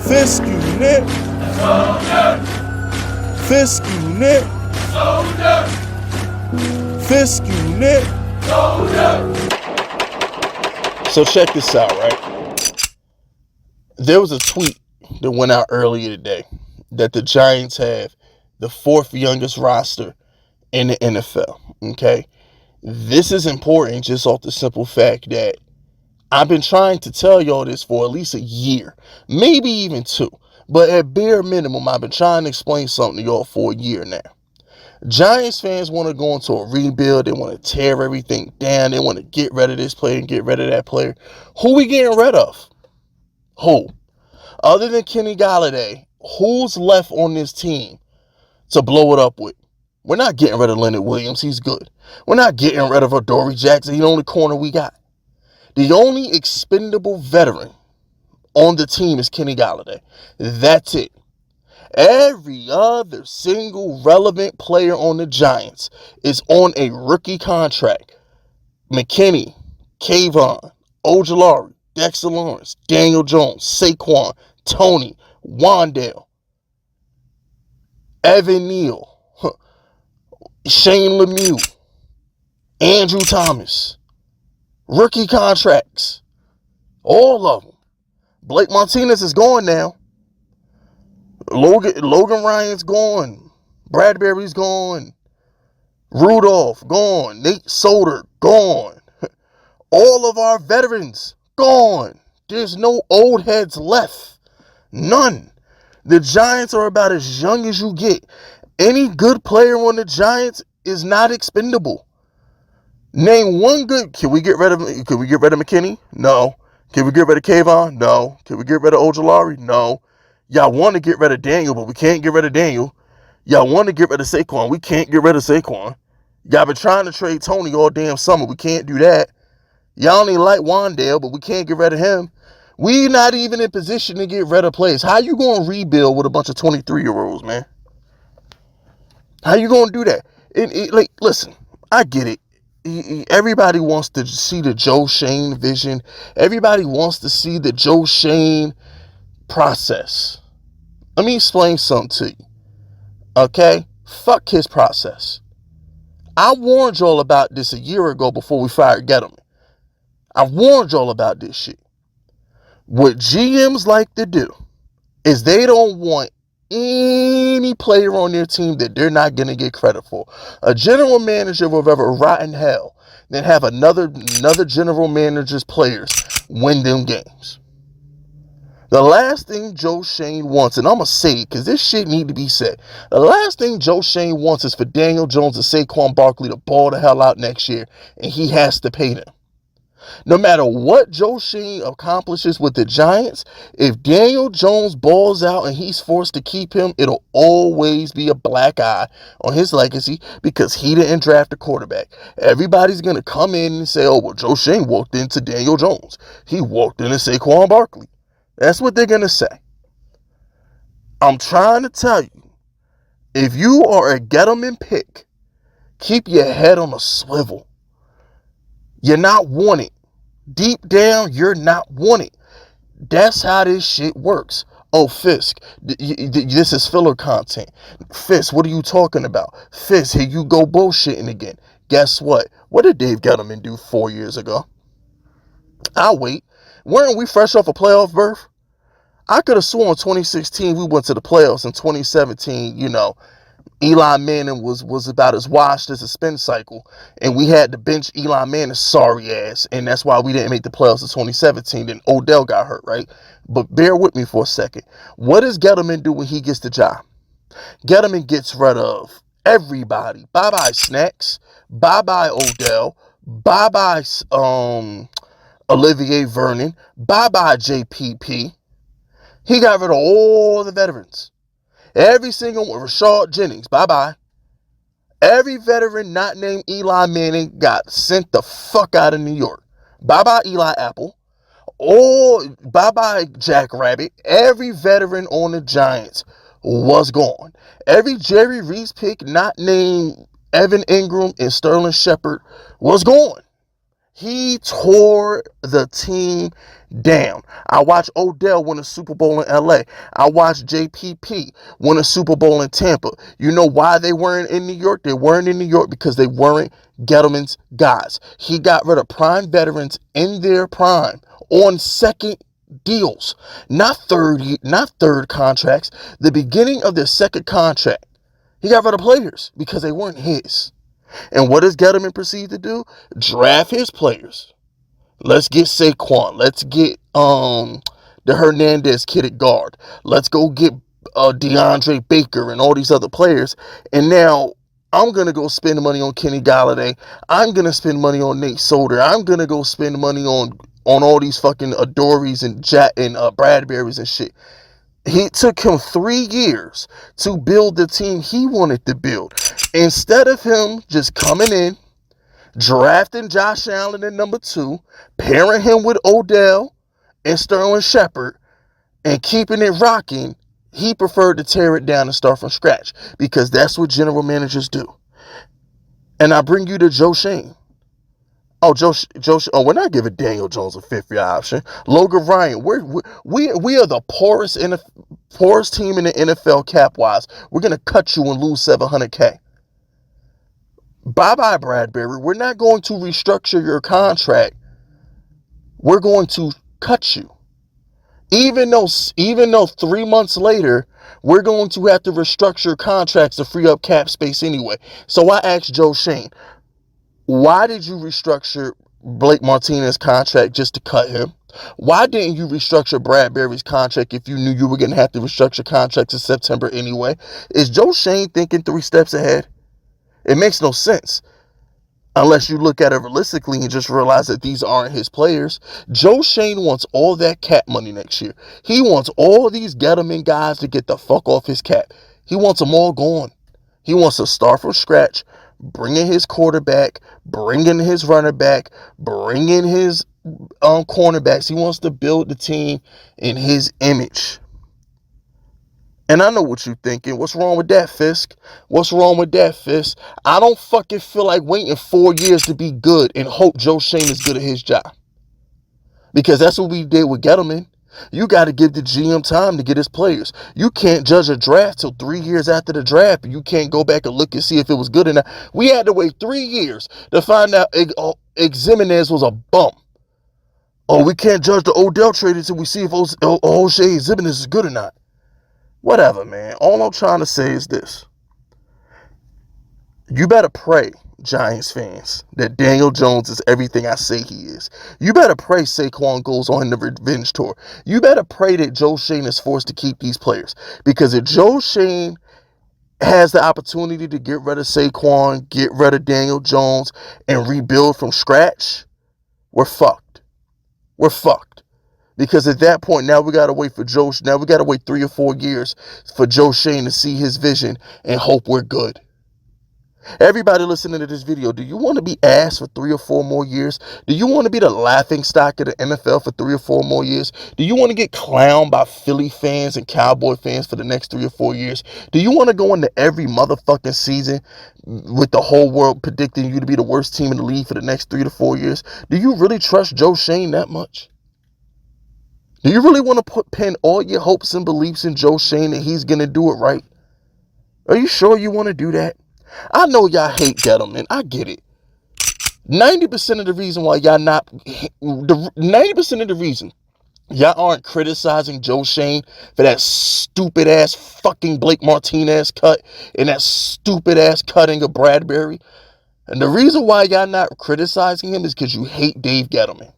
Fisk unit. Fisk unit. Fisk unit. So check this out, right? There was a tweet that went out earlier today that the Giants have the fourth youngest roster in the NFL. Okay? This is important just off the simple fact that I've been trying to tell y'all this for at least a year, maybe even two. But at bare minimum, I've been trying to explain something to y'all for a year now. Giants fans want to go into a rebuild. They want to tear everything down. They want to get rid of this player and get rid of that player. Who we getting rid of? Who? Other than Kenny Galladay, who's left on this team to blow it up with? We're not getting rid of Leonard Williams. He's good. We're not getting rid of Adoree Jackson. He's the only corner we got. The only expendable veteran on the team is Kenny Galladay. That's it. Every other single relevant player on the Giants is on a rookie contract. McKinney, Kayvon, Ojulari, Dexter Lawrence, Daniel Jones, Saquon, Tony, Wandale, Evan Neal, Shane Lemieux, Andrew Thomas. Rookie contracts. All of them. Blake Martinez is gone now. Logan Ryan's gone. Bradbury's gone. Rudolph gone. Nate Solder gone. All of our veterans gone. There's no old heads left. None. The Giants are about as young as you get. Any good player on the Giants is not expendable. Name one good. Can we get rid of McKinney? No. Can we get rid of Kayvon? No. Can we get rid of Ojulari? No. Y'all want to get rid of Daniel, but we can't get rid of Daniel. Y'all want to get rid of Saquon. We can't get rid of Saquon. Y'all been trying to trade Tony all damn summer. We can't do that. Y'all ain't like Wandale, but we can't get rid of him. We not even in position to get rid of players. How you going to rebuild with a bunch of 23-year-olds, man? How you going to do that? Listen, I get it. Everybody wants to see the Joe Schoen vision. Everybody wants to see the Joe Schoen process. Let me explain something to you. Okay? Fuck his process. I warned y'all about this a year ago before we fired Gettleman. I warned y'all about this shit. What GMs like to do is they don't want any player on their team that they're not going to get credit for. A general manager will ever rot in hell than have another general manager's players win them games. The last thing Joe Schoen wants, and I'm going to say it because this shit need to be said. The last thing Joe Schoen wants is for Daniel Jones and Saquon Barkley to ball the hell out next year, and he has to pay them. No matter what Joe Schoen accomplishes with the Giants, if Daniel Jones balls out and he's forced to keep him, it'll always be a black eye on his legacy because he didn't draft a quarterback. Everybody's going to come in and say, oh, well, Joe Schoen walked into Daniel Jones. He walked into Saquon Barkley. That's what they're going to say. I'm trying to tell you, if you are a Gettleman pick, keep your head on a swivel. You're not wanted. Deep down, you're not wanted. That's how this shit works. Oh, Fisk, this is filler content. Fisk, what are you talking about? Fisk, here you go bullshitting again. Guess what? What did Dave Gettleman do 4 years ago? I'll wait. Weren't we fresh off a playoff berth? I could have sworn in 2016 we went to the playoffs. In 2017, Eli Manning was about as washed as a spin cycle, and we had to bench Eli Manning's sorry ass, and that's why we didn't make the playoffs in 2017. Then Odell got hurt, right? But bear with me for a second. What does Gettleman do when he gets the job? Gettleman gets rid of everybody. Bye-bye Snacks. Bye-bye Odell. Bye-bye Olivier Vernon. Bye-bye JPP. He got rid of all the veterans. Every single one. Rashard Jennings, bye-bye. Every veteran not named Eli Manning got sent the fuck out of New York. Bye-bye Eli Apple. Oh, bye-bye Jack Rabbit. Every veteran on the Giants was gone. Every Jerry Reese pick not named Evan Ingram and Sterling Shepard was gone. He tore the team down. I watched Odell win a Super Bowl in LA. I watched JPP win a Super Bowl in Tampa. You know why they weren't in New York? They weren't in New York because they weren't Gettleman's guys. He got rid of prime veterans in their prime on second deals, not third contracts. The beginning of their second contract, he got rid of players because they weren't his. And what does Gettleman proceed to do? Draft his players. Let's get Saquon. Let's get the Hernandez kid at guard. Let's go get DeAndre Baker and all these other players. And now I'm going to go spend money on Kenny Galladay. I'm going to spend money on Nate Solder. I'm going to go spend money on all these fucking Adories and Bradberries and shit. It took him 3 years to build the team he wanted to build. Instead of him just coming in, drafting Josh Allen at number 2, pairing him with Odell and Sterling Shepard, and keeping it rocking, he preferred to tear it down and start from scratch because that's what general managers do. And I bring you to Joe Schoen. Oh, we're not giving Daniel Jones a 5th-year option. Logan Ryan, we are the poorest team in the NFL cap-wise. We're going to cut you and lose $700K. Bye-bye, Bradberry. We're not going to restructure your contract. We're going to cut you. Even though 3 months later, we're going to have to restructure contracts to free up cap space anyway. So I asked Joe Schoen, why did you restructure Blake Martinez's contract just to cut him? Why didn't you restructure Bradberry's contract if you knew you were going to have to restructure contracts in September anyway? Is Joe Schoen thinking 3 steps ahead? It makes no sense. Unless you look at it realistically and just realize that these aren't his players. Joe Schoen wants all that cap money next year. He wants all these Gettleman guys to get the fuck off his cap. He wants them all gone. He wants to start from scratch, bring in his quarterback, bring in his running back, bring in his cornerbacks. He wants to build the team in his image. And I know what you're thinking. What's wrong with that, Fisk? What's wrong with that, Fisk? I don't fucking feel like waiting 4 years to be good and hope Joe Schoen is good at his job. Because that's what we did with Gettleman. You got to give the GM time to get his players. You can't judge a draft till 3 years after the draft. You can't go back and look and see if it was good or not. We had to wait 3 years to find out Jimenez was a bum. Oh, we can't judge the Odell trade until we see if O'Shea Jimenez is good or not. Whatever, man. All I'm trying to say is this. You better pray, Giants fans, that Daniel Jones is everything I say he is. You better pray Saquon goes on the revenge tour. You better pray that Joe Schoen is forced to keep these players. Because if Joe Schoen has the opportunity to get rid of Saquon, get rid of Daniel Jones, and rebuild from scratch, we're fucked. We're fucked. Because at that point, now we got to wait for now we got to wait 3 or 4 years for Joe Schoen to see his vision and hope we're good. Everybody listening to this video, do you want to be ass for 3 or 4 more years? Do you want to be the laughing stock of the NFL for 3 or 4 more years? Do you want to get clowned by Philly fans and Cowboy fans for the next 3 or 4 years? Do you want to go into every motherfucking season with the whole world predicting you to be the worst team in the league for the next 3 to 4 years? Do you really trust Joe Schoen that much? Do you really want to pin all your hopes and beliefs in Joe Schoen that he's going to do it right? Are you sure you want to do that? I know y'all hate Gettleman. I get it. 90% of the reason why y'all not... 90% of the reason y'all aren't criticizing Joe Schoen for that stupid-ass fucking Blake Martinez cut and that stupid-ass cutting of Bradberry. And the reason why y'all not criticizing him is because you hate Dave Gettleman.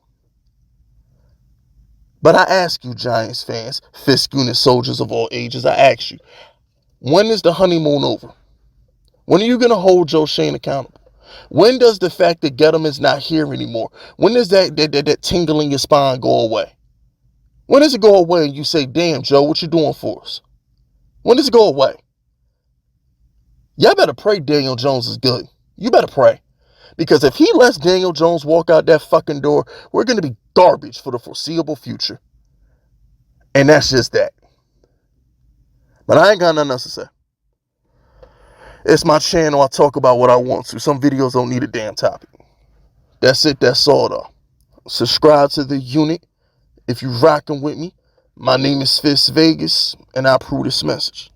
But I ask you, Giants fans, Fisk unit soldiers of all ages, I ask you, when is the honeymoon over? When are you going to hold Joe Schoen accountable? When does the fact that Gettleman's not here anymore, when does that tingle in your spine go away? When does it go away and you say, damn, Joe, what you doing for us? When does it go away? Y'all better pray Daniel Jones is good. You better pray. Because if he lets Daniel Jones walk out that fucking door, we're going to be garbage for the foreseeable future. And that's just that. But I ain't got nothing else to say. It's my channel. I talk about what I want to. Some videos don't need a damn topic. That's it. That's all though. Subscribe to the unit if you rocking with me. My name is Fist Vegas, and I approve this message.